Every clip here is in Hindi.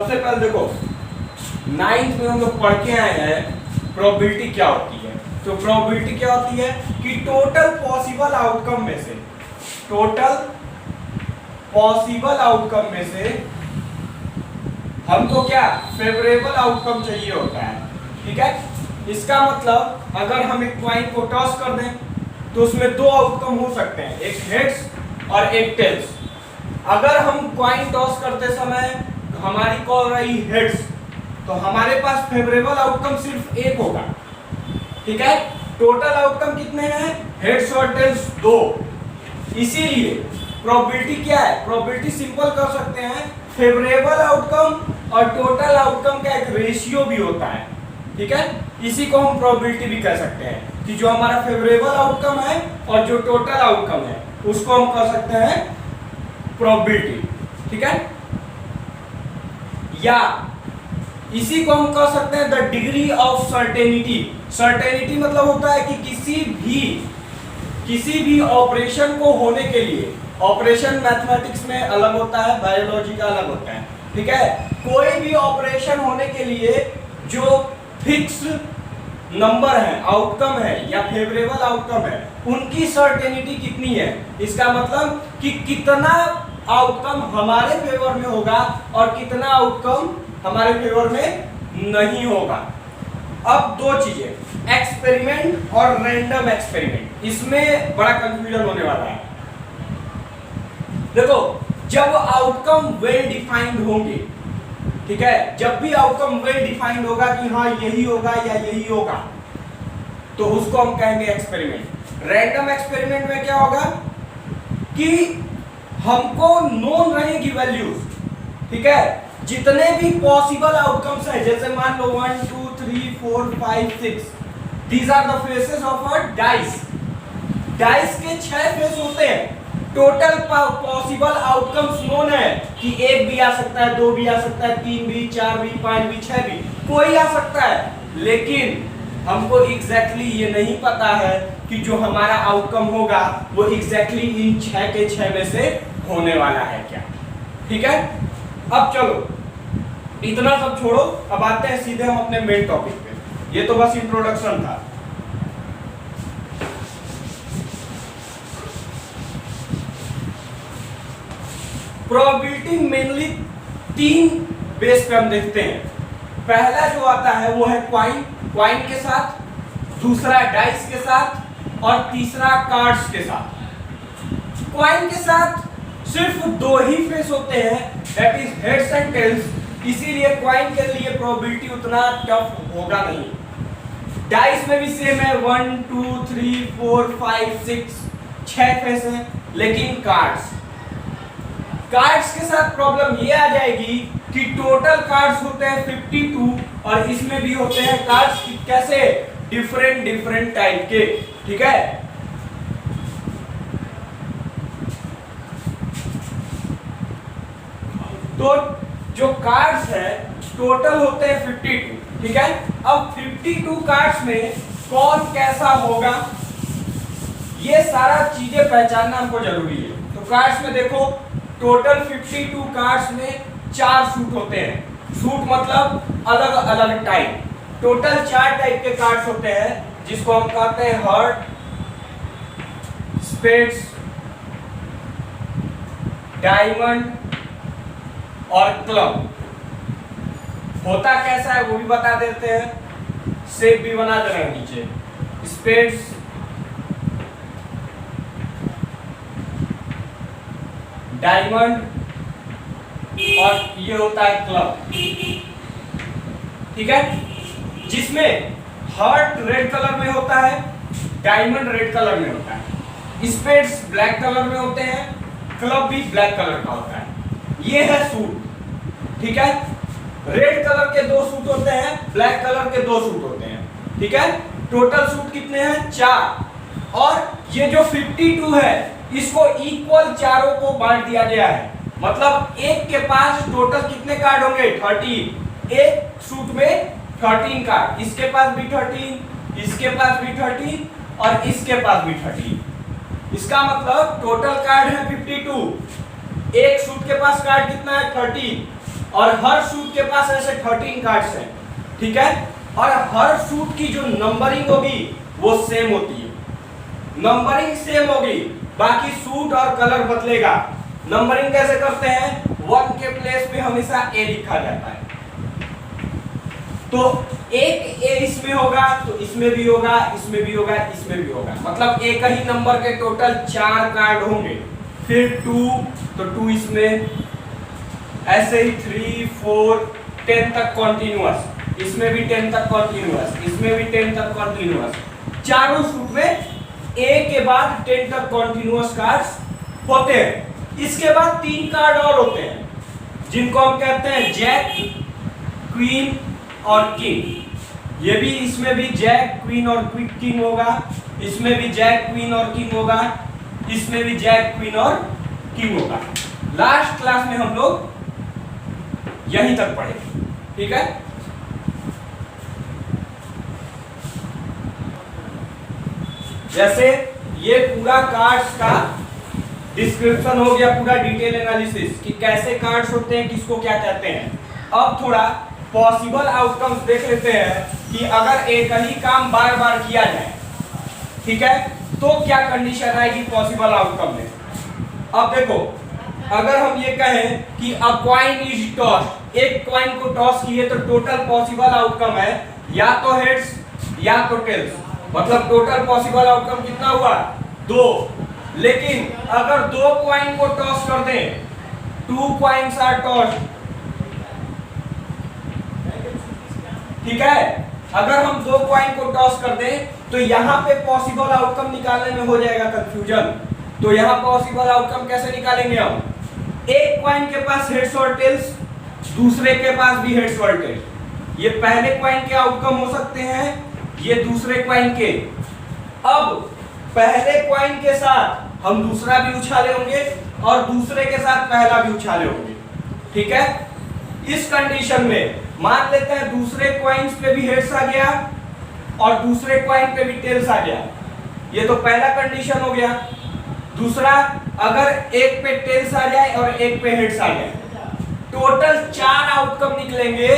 सबसे पहले देखो, नाइन्थ में हम लोग पढ़ के आए हैं प्रोबेबिलिटी क्या होती है। तो प्रोबेबिलिटी क्या होती है कि टोटल पॉसिबल आउटकम में से हमको क्या फेवरेबल आउटकम चाहिए होता है। ठीक है, इसका मतलब अगर हम एक कॉइन को टॉस कर दें तो उसमें दो आउटकम हो सकते हैं, एक हेड्स और एक टेल्स। अगर हम कॉइन टॉस करते समय हमारी कॉल रही हेड्स, तो हमारे पास फेवरेबल आउटकम सिर्फ एक होगा। ठीक है, टोटल आउटकम कितने हैं, हेड्स और टेल्स दो। इसीलिए प्रोबेबिलिटी क्या है, प्रोबेबिलिटी सिंपल कर सकते हैं, फेवरेबल आउटकम और टोटल आउटकम का एक रेशियो भी होता है। ठीक है, इसी को हम प्रोबेबिलिटी भी कह सकते हैं कि जो हमारा फेवरेबल आउटकम है और जो टोटल आउटकम है उसको हम कह सकते हैं प्रोबेबिलिटी। ठीक है, या इसी को हम कह सकते हैं the degree of certainty. Certainty मतलब होता है कि किसी भी ऑपरेशन को होने के लिए, ऑपरेशन मैथमेटिक्स में अलग होता है, बायोलॉजी का अलग होता है। ठीक है, कोई भी ऑपरेशन होने के लिए जो फिक्स नंबर है, आउटकम है या फेवरेबल आउटकम है, उनकी सर्टेनिटी कितनी है। इसका मतलब कि कितना आउटकम हमारे फेवर में होगा और कितना आउटकम हमारे फेवर में नहीं होगा। अब दो चीजें, एक्सपेरिमेंट और रैंडम एक्सपेरिमेंट, इसमें बड़ा कंफ्यूजन होने वाला है। देखो, जब आउटकम वेल डिफाइंड होंगे, ठीक है, जब भी आउटकम वेल डिफाइंड होगा कि हाँ यही होगा या यही होगा, तो उसको हम कहेंगे एक्सपेरिमेंट। रैंडम एक्सपेरिमेंट में क्या होगा कि हमको नोन रहेगी वैल्यूज। ठीक है, जितने भी पॉसिबल आउटकम्स है, जैसे मान लो 1 2 3 4 5 6, these are the faces of a dice. Dice के 6 फेस होते हैं। टोटल पॉसिबल आउटकम्स नोन है कि एक भी आ सकता है, दो भी आ सकता है, 3 भी, 4 भी, 5 भी, 6 भी, कोई आ सकता है। लेकिन हमको एग्जैक्टली ये नहीं पता है कि जो हमारा आउटकम होगा वो एग्जैक्टली इन 6 के 6 में से होने वाला है क्या। ठीक है, अब चलो इतना सब छोड़ो, अब आते हैं सीधे हम अपने मेन टॉपिक पे। ये तो बस इंट्रोडक्शन था। प्रोबेबिलिटी मेनली 3 बेस पे हम देखते हैं। पहला जो आता है वो है क्वाइन के साथ, दूसरा डाइस के साथ और तीसरा कार्ड्स के साथ। क्वाइन के साथ सिर्फ 2 ही फेस होते हैं, that is heads and tails, इसीलिए क्वाइन के लिए प्रोबेबिलिटी उतना टफ होगा नहीं। डाइस में भी सेम है, 1 2 3 4 5 6, 6 फेस है। लेकिन कार्ड्स के साथ प्रॉब्लम ये आ जाएगी कि टोटल कार्ड्स होते हैं 52 और इसमें भी होते हैं कार्ड्स कैसे, डिफरेंट टाइप के। ठीक है, तो जो कार्ड्स है टोटल होते हैं 52। ठीक है, अब 52 कार्ड्स में कौन कैसा होगा, ये सारा चीजें पहचानना हमको जरूरी है। तो कार्ड्स में देखो, टोटल 52 कार्ड्स में 4 सूट होते हैं। सूट मतलब अलग अलग टाइप। टोटल 4 टाइप के कार्ड्स होते हैं, जिसको हम कहते हैं हार्ट, स्पेड्स, डायमंड और क्लब। होता कैसा है वो भी बता देते हैं, शेप भी बना दे रहे हैं नीचे। स्पेड्स, डायमंड और ये होता है क्लब। ठीक है, जिसमें हार्ट रेड कलर में होता है, डायमंड रेड कलर में होता है, स्पेड्स ब्लैक कलर में होते हैं, क्लब भी ब्लैक कलर का होता है। ये है सूट। ठीक है, रेड कलर के 2 सूट होते हैं, ब्लैक कलर के 2 सूट होते हैं। ठीक है, टोटल सूट कितने हैं, 4। और ये जो 52 है इसको इक्वल चारों को बांट दिया गया है। मतलब एक के पास टोटल कितने कार्ड होंगे, 13। एक सूट में 13 कार्ड, इसके पास भी 13, इसके पास भी 13 और इसके पास भी 13। इसका मतलब टोटल कार्ड है 52, एक सूट के पास कार्ड कितना है, 13, और हर सूट के पास ऐसे 13 कार्ड्स हैं, ठीक है। और हर सूट की जो नंबरिंग होगी वो सेम होती है, नंबरिंग सेम होगी, बाकी सूट और कलर बदलेगा। नंबरिंग कैसे करते हैं, 1 के प्लेस पे हमेशा ए लिखा जाता है, तो एक ए इसमें होगा तो इसमें भी होगा, इसमें भी होगा, इसमें भी होगा, मतलब एक ही नंबर के टोटल 4 कार्ड होंगे। फिर 2 तो 2 इसमें, ऐसे ही 3 4 10 तक कॉन्टिन्यूअस, इसमें भी 10 तक कॉन्टिन्यूअस, इसमें भी 10 तक कॉन्टिन्यूअस, चारों सूट में ए के बाद 10 तक कॉन्टिन्यूअस कार्ड्स होते हैं। इसके बाद 3 कार्ड और होते हैं जिनको हम कहते हैं जैक, क्वीन और किंग। ये भी, इसमें भी जैक, क्वीन और किंग होगा, इसमें भी जैक, क्वीन और किंग होगा, इसमें भी जैक, क्वीन और किंग होगा। लास्ट क्लास में हम लोग यहीं तक पढ़े, ठीक है। जैसे ये पूरा कार्ड्स का डिस्क्रिप्शन हो गया, पूरा डिटेल एनालिसिस कि कैसे कार्ड्स होते हैं, किसको क्या कहते हैं। अब थोड़ा पॉसिबल आउटकम्स देख लेते हैं कि अगर एक ही काम बार बार किया जाए, ठीक है, तो क्या कंडीशन आएगी पॉसिबल आउटकम में। अब देखो, अगर हम ये कहें कि अ कॉइन इज टॉस्ड, एक कॉइन को टॉस किए तो टोटल पॉसिबल आउटकम है या तो हेड्स या तो टेल्स, मतलब टोटल पॉसिबल आउटकम कितना हुआ, 2। लेकिन अगर 2 कॉइन को टॉस कर दें, 2 कॉइन्स आर टॉस्ड, ठीक है, अगर हम 2 कॉइन को टॉस कर दें तो यहां पे पॉसिबल आउटकम निकालने में हो जाएगा कंफ्यूजन। तो यहां पॉसिबल आउटकम कैसे निकालेंगे हम, एक कॉइन के पास हेड्स और टेल्स, दूसरे के पास भी हेड्स और टेल्स, ये पहले कॉइन के आउटकम हो सकते हैं, ये दूसरे कॉइन के। अब पहले कॉइन के साथ हम दूसरा भी उछाले होंगे और दूसरे के साथ पहला भी उछाले होंगे, ठीक है। इस कंडीशन में मान लेते हैं दूसरे कॉइन्स पे भी हेड्स आ गया और दूसरे कॉइन पे भी टेल्स आ गया, ये तो पहला कंडीशन हो गया। दूसरा, अगर एक पे टेल्स आ जाए और एक पे हेड्स आ जाए, टोटल 4 आउटकम निकलेंगे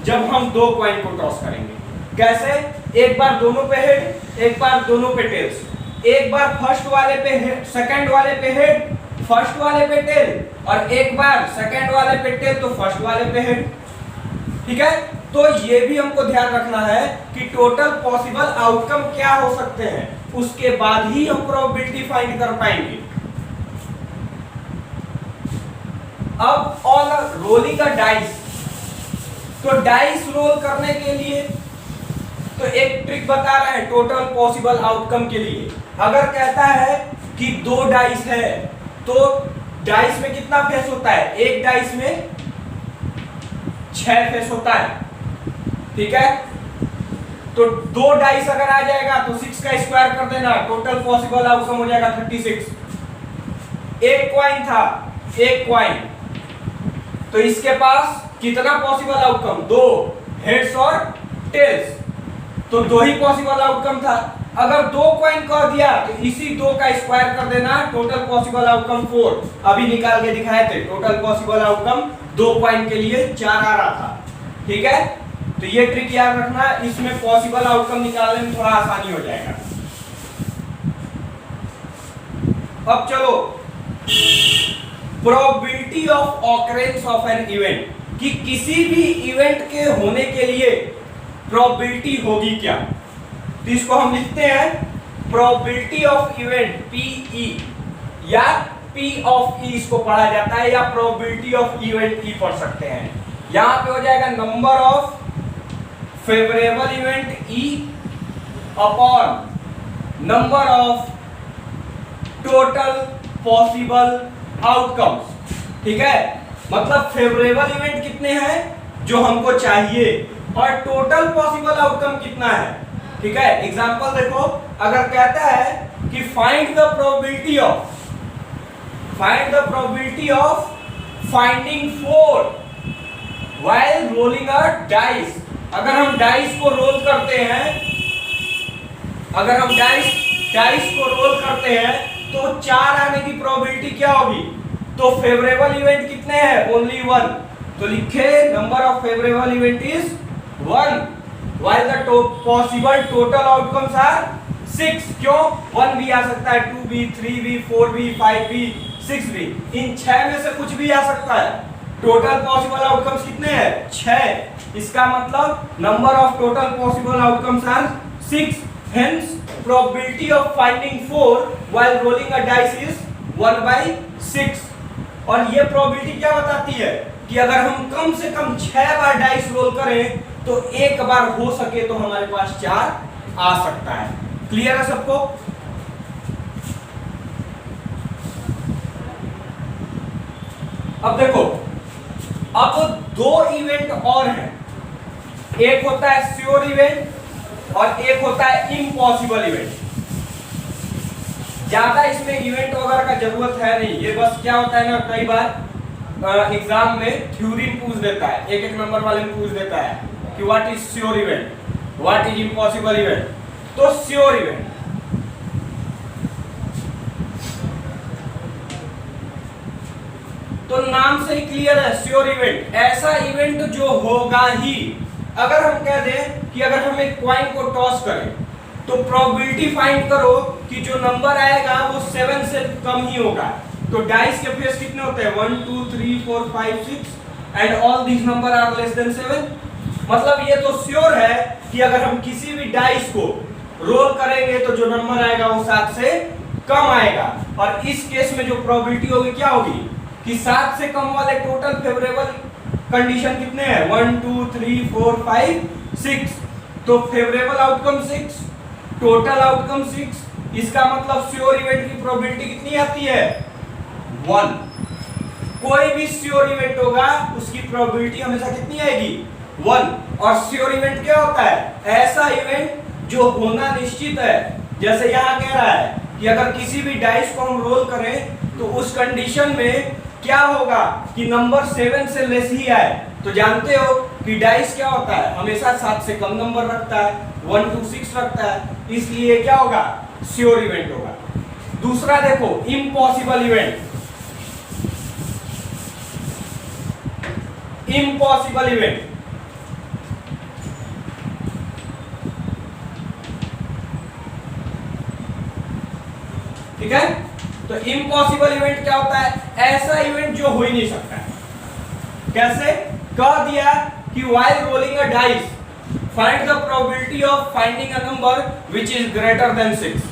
जब हम 2 कॉइन को टॉस करेंगे। कैसे, एक बार दोनों पे हेड, एक बार दोनों पे टेल्स, एक बार फर्स्ट वाले पे हेड, सेकंड वाले पे हेड, फर्स्ट वाले पे टेल, और एक बार सेकंड वाले पे टेल तो फर्स्ट वाले पे हेड, ठीक है। तो ये भी हमको ध्यान रखना है कि टोटल पॉसिबल आउटकम क्या हो सकते हैं, उसके बाद ही हम प्रोबेबिलिटी फाइंड कर पाएंगे। अब ऑन रोलिंग अ डाइस, तो डाइस रोल करने के लिए तो एक ट्रिक बता रहे हैं टोटल पॉसिबल आउटकम के लिए। अगर कहता है कि 2 डाइस है तो डाइस में कितना फेस होता है, एक डाइस में 6 फेस होता है, ठीक है। तो 2 डाइस अगर आ जाएगा तो 6 का स्क्वायर कर देना, टोटल पॉसिबल आउटकम हो जाएगा 36। एक कॉइन था, एक कॉइन, तो इसके पास कितना पॉसिबल आउटकम, 2 हेड्स और टेल्स, तो 2 ही पॉसिबल आउटकम था। अगर 2 कॉइन कर दिया तो इसी 2 का स्क्वायर कर देना, टोटल पॉसिबल आउटकम 4। अभी निकाल के दिखाए थे, टोटल पॉसिबल आउटकम 2 कॉइन के लिए 4 आ रहा था, ठीक है। तो ये ट्रिक याद रखना, इसमें पॉसिबल आउटकम निकालने में थोड़ा आसानी हो जाएगा। अब चलो, probability of occurrence of an event, कि किसी भी इवेंट के होने के लिए प्रोबेबिलिटी होगी क्या। तो इसको हम लिखते हैं प्रोबेबिलिटी ऑफ इवेंट, पीई, या पी ऑफ ई इसको पढ़ा जाता है, या प्रोबेबिलिटी ऑफ इवेंट ई पढ़ सकते हैं। यहां पे हो जाएगा number of favourable event E upon number of total possible outcomes, ठीक है। मतलब फेवरेबल इवेंट कितने हैं जो हमको चाहिए और टोटल पॉसिबल आउटकम कितना है, ठीक है। एग्जांपल देखो, अगर कहता है कि find the probability of finding 4 while rolling a dice. अगर हम डाइस को रोल करते हैं, तो 4 आने की प्रोबेबिलिटी क्या होगी, तो फेवरेबल इवेंट कितने हैं, ओनली 1, तो लिखे number of favourable event is 1 while the possible total outcomes are 6. क्यों? 1 भी आ सकता है, 2 भी, 3 भी, 4 भी, 5 भी, 6 भी, इन 6 में से कुछ भी आ सकता है। टोटल पॉसिबल आउटकम्स कितने हैं? 6। इसका मतलब number of total possible outcomes are 6. Hence probability of finding 4 while rolling a dice is 1/6. और ये प्रोबेबिलिटी क्या बताती है कि अगर हम कम से कम 6 बार डाइस रोल करें तो एक बार हो सके तो हमारे पास 4 आ सकता है। क्लियर है सबको? अब देखो, अब 2 इवेंट और हैं। एक होता है श्योर इवेंट और एक होता है इम्पॉसिबल इवेंट। ज्यादा इसमें इवेंट वगैरह का जरूरत है नहीं, ये बस क्या होता है ना, कई बार एग्जाम में थ्योरम पूछ देता है, एक एक नंबर वाले में पूछ देता है कि what is sure event, what is impossible event. तो श्योर इवेंट, तो नाम से ही क्लियर है, श्योर इवेंट ऐसा इवेंट जो होगा ही। अगर हम कह दें कि अगर हम एक कॉइन को टॉस करें तो प्रोबेबिलिटी फाइंड करो कि जो नंबर आएगा वो 7 से कम ही होगा। तो डाइस के फेस कितने होते हैं? 1 2 3 4 5 6 and all these number are less than 7। मतलब ये तो श्योर है कि अगर हम किसी भी डाइस को रोल करेंगे तो जो नंबर आएगा वो 7 से कम आएगा। और इस केस में जो प्रोबेबिलिटी होगी क्या होगी कि 7 से कम वाले टोटल फेवरेबल कंडीशन कितने हैं? 1 2 3 4 5 6। तो फेवरेबल आउटकम 6, टोटल आउटकम 6। इसका मतलब श्योर इवेंट की प्रोबेबिलिटी कितनी आती है? 1। कोई भी श्योर इवेंट होगा उसकी प्रोबेबिलिटी हमेशा कितनी आएगी? 1। और श्योर इवेंट क्या होता है? ऐसा इवेंट जो होना निश्चित है। जैसे यहाँ कह रहा है कि अगर किसी भी डाइस को हम रोल करें तो उस कंडीशन में क्या होगा कि नंबर 7 से लेस ही आए। तो जानते हो कि डाइस क्या होता है? हमेशा 7 से कम नंबर रखता है, 1 to 6 रखता है, इसलिए क्या होगा? श्योर इवेंट होगा। दूसरा देखो, इम्पॉसिबल इवेंट। इम्पॉसिबल इवेंट, ठीक है? तो इम्पॉसिबल इवेंट क्या होता है? ऐसा इवेंट जो हो ही नहीं सकता है। कैसे? कह दिया कि while rolling a dice find the probability of finding a number which is greater than 6।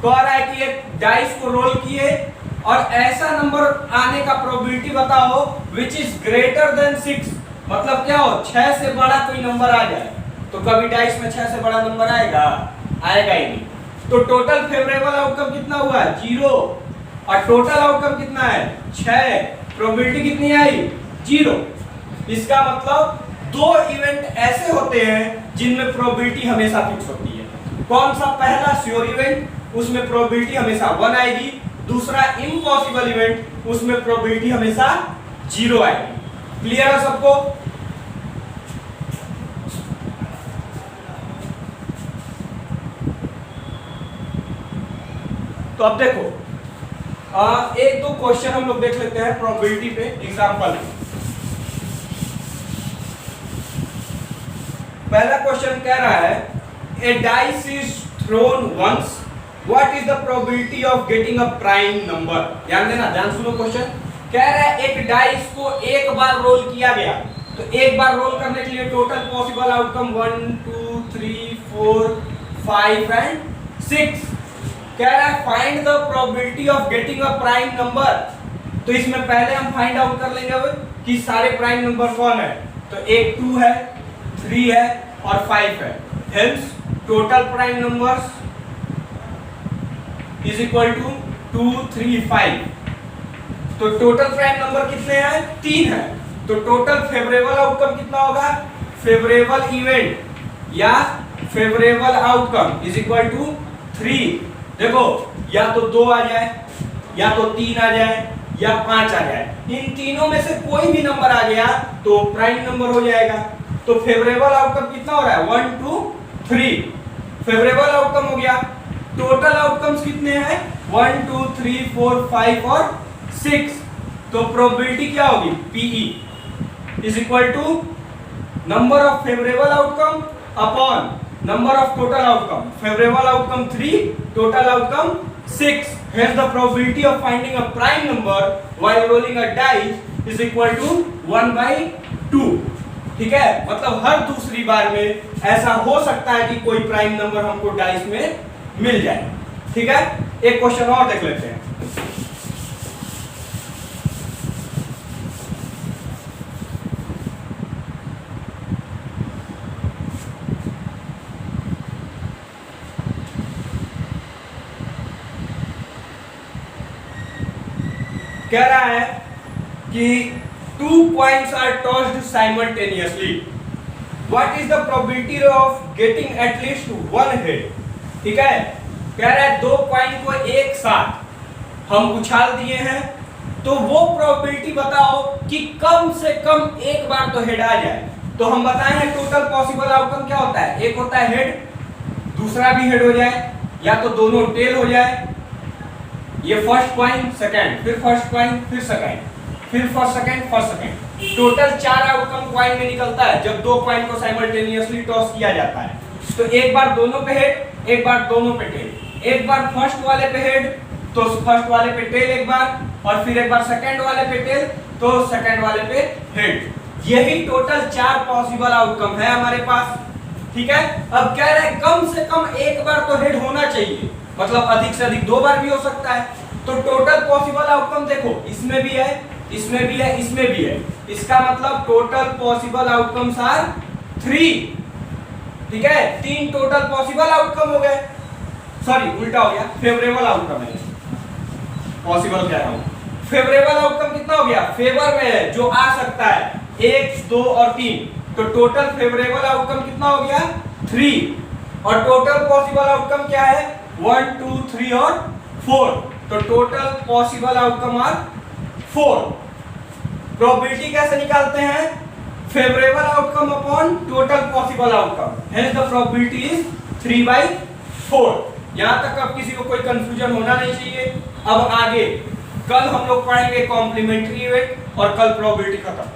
कह रहा है कि एक डाइस को रोल किए और ऐसा नंबर आने का प्रोबेबिलिटी बताओ which is greater than 6। मतलब क्या हो? 6 से बड़ा कोई नंबर आ जाए। तो कभी डाइस में 6 से बड़ा नंबर आएगा? आएगा ही नहीं। तो टोटल फेवरेबल आउटकम कितना हुआ? 0। और टोटल आउटकम कितना है? 6। प्रोबेबिलिटी कितनी आई? 0। इसका मतलब 2 इवेंट ऐसे होते हैं जिनमें प्रोबेबिलिटी हमेशा फिक्स होती है। कौन सा? पहला श्योर इवेंट, उसमें प्रोबेबिलिटी हमेशा 1 आएगी। दूसरा इम्पॉसिबल इवेंट, उसमें प्रोबेबिलिटी हमेशा 0 आएगी। क्लियर है सबको? तो अब देखो, एक दो क्वेश्चन हम लोग देख लेते हैं प्रोबेबिलिटी पे एग्जांपल। पहला क्वेश्चन कह रहा है a dice is thrown once, what is the probability of getting a prime number. ध्यान देना, ध्यान सुनो क्वेश्चन। कह रहा है एक डाइस को एक बार रोल किया गया, तो एक बार रोल करने के लिए टोटल पॉसिबल आउटकम 1 2 3 4 5 एंड 6। कह रहा है find the probability of getting a prime number. तो इसमें पहले हम फाइंड आउट कर लेंगे कि सारे प्राइम नंबर कौन है। तो एक 2 है, 3 है और 5 है। Hence total prime numbers is equal to 2 3 5। तो टोटल प्राइम नंबर कितने हैं? 3 है। तो टोटल फेवरेबल आउटकम कितना होगा? फेवरेबल इवेंट या favourable outcome is equal to 3। देखो, या तो 2 आ जाए, या तो 3 आ जाए, या 5 आ जाए। इन तीनों में से कोई भी नंबर आ गया तो प्राइम नंबर हो जाएगा। तो फेवरेबल आउटकम कितना हो रहा है? 1 2 3 फेवरेबल आउटकम हो गया। टोटल आउटकम्स कितने हैं? 1 2 3 4 5 और 6। तो प्रोबेबिलिटी क्या होगी? P E. Is equal to number of favourable outcome upon number of total outcome. Favourable outcome 3, total outcome 6. Hence the probability of finding a prime number while rolling a dice is equal to 1/2. ठीक है, मतलब हर दूसरी बार में ऐसा हो सकता है कि कोई प्राइम नंबर हमको डाइस में मिल जाए. ठीक है, एक क्वेश्चन और देख लेते हैं. कह रहा है कि 2 coins are tossed simultaneously. What is the probability of getting at least one head? ठीक है, कह रहा है 2 कॉइन को एक साथ हम उछाल दिए हैं, तो वो प्रोबेबिलिटी बताओ कि कम से कम एक बार तो हेड आ जाए. तो हम बताए हैं टोटल पॉसिबल आउटकम क्या होता है. एक होता है हेड, दूसरा भी हेड हो जाए, या तो दोनों टेल हो जाए. ये फर्स्ट कॉइन सेकंड, फिर फर्स्ट कॉइन, फिर सेकंड, फिर first second, first second. Total 4 outcome coin में निकलता है जब 2 कॉइन को साइमल्टेनियसली टॉस किया जाता है. तो एक बार दोनों पे हेड, एक बार दोनों पे टेल. एक बार फर्स्ट वाले पे हेड तो फर्स्ट वाले पे टेल एक बार, और फिर एक बार सेकंड वाले पे टेल तो सेकंड वाले पे हेड. यही टोटल 4 पॉसिबल आउटकम है हमारे पास. ठीक है, अब कह रहे हैं कम से कम एक बार तो हेड होना चाहिए, मतलब अधिक से अधिक 2 बार भी हो सकता है. तो टोटल पॉसिबल आउटकम देखो, इसमें भी है, इसमें भी है, इसमें भी है. इसका मतलब टोटल पॉसिबल आउटकम्स आर 3. ठीक है, 3 टोटल पॉसिबल आउटकम हो गए. सॉरी, उल्टा हो गया, फेवरेबल आउटकम है, पॉसिबल कह रहा हूं. फेवरेबल आउटकम कितना हो गया, फेवर में है, जो आ सकता है 1, 2 और 3. तो टोटल फेवरेबल आउटकम कितना हो गया 3. और टोटल पॉसिबल आउटकम क्या है 1, 2, 3 और 4. तो total possible outcome are 4. Probability कैसे निकालते हैं, favourable outcome upon total possible outcome. Hence the probability is 3/4. यहां तक अब किसी को कोई कंफ्यूजन होना नहीं चाहिए. अब आगे कल हम लोग पढ़ेंगे कॉम्प्लीमेंट्री इवेंट और कल प्रोबेबिलिटी खत्म.